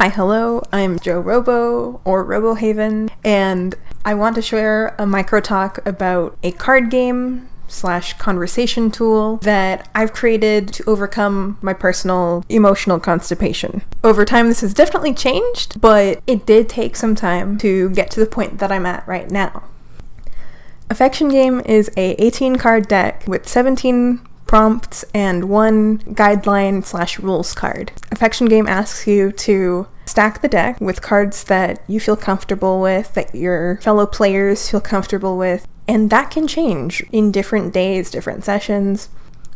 Hi, hello, I'm Joe Robo, or RoboHaven, and I want to share a microtalk about a card game / conversation tool that I've created to overcome my personal emotional constipation. Over time, this has definitely changed, but it did take some time to get to the point that I'm at right now. Affection Game is a 18 card deck with 17 prompts and one guideline / rules card. Affection Game asks you to stack the deck with cards that you feel comfortable with, that your fellow players feel comfortable with, and that can change in different days, different sessions.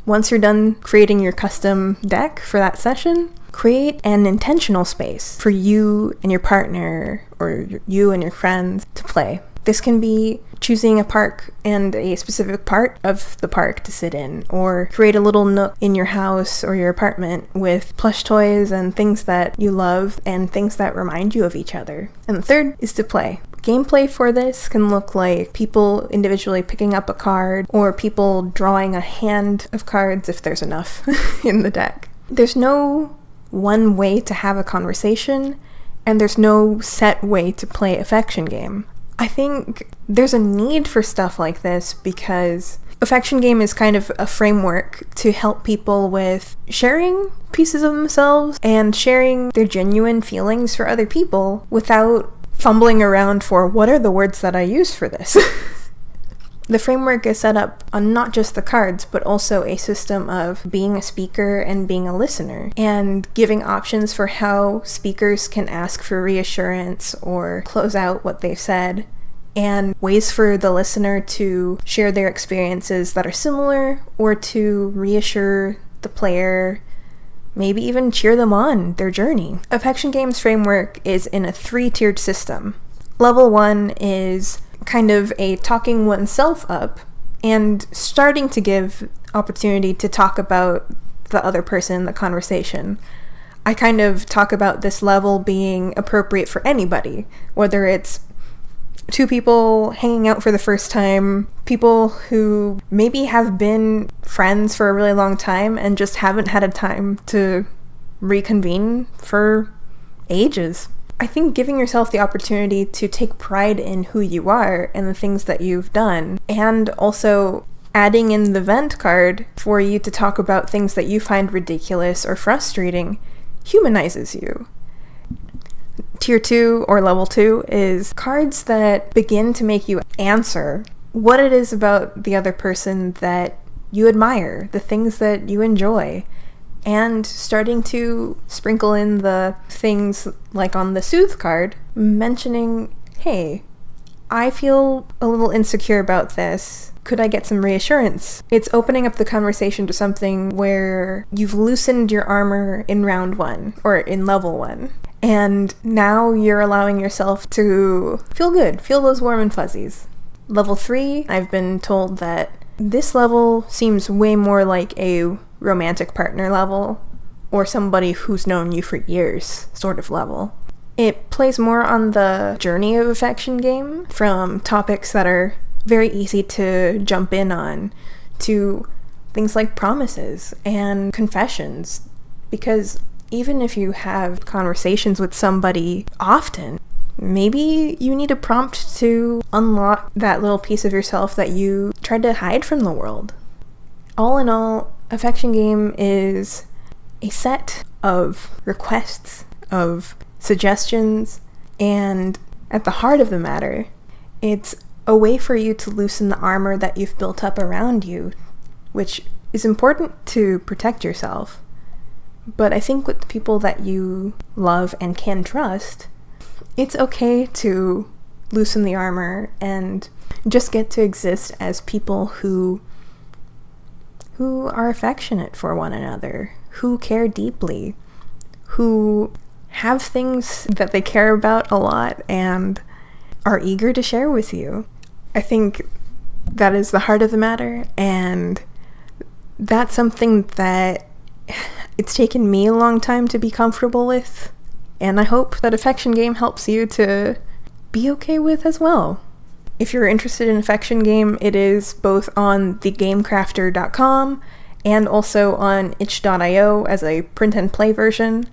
Once you're done creating your custom deck for that session, create an intentional space for you and your partner, or you and your friends to play. This can be choosing a park and a specific part of the park to sit in, or create a little nook in your house or your apartment with plush toys and things that you love and things that remind you of each other. And the third is to play. Gameplay for this can look like people individually picking up a card, or people drawing a hand of cards if there's enough in the deck. There's no one way to have a conversation, and there's no set way to play Affection Game. I think there's a need for stuff like this because Affection Game is kind of a framework to help people with sharing pieces of themselves and sharing their genuine feelings for other people without fumbling around for what are the words that I use for this. The framework is set up on not just the cards, but also a system of being a speaker and being a listener, and giving options for how speakers can ask for reassurance or close out what they've said, and ways for the listener to share their experiences that are similar, or to reassure the player, maybe even cheer them on their journey. Affection Game's framework is in a 3-tiered system. Level 1 is kind of a talking oneself up and starting to give opportunity to talk about the other person in the conversation. I kind of talk about this level being appropriate for anybody, whether it's two people hanging out for the first time, people who maybe have been friends for a really long time and just haven't had a time to reconvene for ages. I think giving yourself the opportunity to take pride in who you are and the things that you've done, and also adding in the vent card for you to talk about things that you find ridiculous or frustrating, humanizes you. Tier 2 or level 2 is cards that begin to make you answer what it is about the other person that you admire, the things that you enjoy, and starting to sprinkle in the things like on the Soothe card, mentioning, hey, I feel a little insecure about this. Could I get some reassurance? It's opening up the conversation to something where you've loosened your armor in round 1, or in level 1. And now you're allowing yourself to feel good, feel those warm and fuzzies. Level 3, I've been told that this level seems way more like a romantic partner level, or somebody who's known you for years sort of level. It plays more on the journey of Affection Game, from topics that are very easy to jump in on, to things like promises and confessions, because even if you have conversations with somebody often, maybe you need a prompt to unlock that little piece of yourself that you tried to hide from the world. All in all, Affection Game is a set of requests, of suggestions, and at the heart of the matter, it's a way for you to loosen the armor that you've built up around you, which is important to protect yourself. But I think with the people that you love and can trust, it's okay to loosen the armor and just get to exist as people who are affectionate for one another, who care deeply, who have things that they care about a lot and are eager to share with you. I think that is the heart of the matter, and that's something that it's taken me a long time to be comfortable with, and I hope that Affection Game helps you to be okay with as well. If you're interested in Affection Game, it is both on thegamecrafter.com and also on itch.io as a print and play version.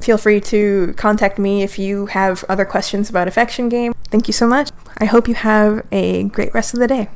Feel free to contact me if you have other questions about Affection Game. Thank you so much. I hope you have a great rest of the day.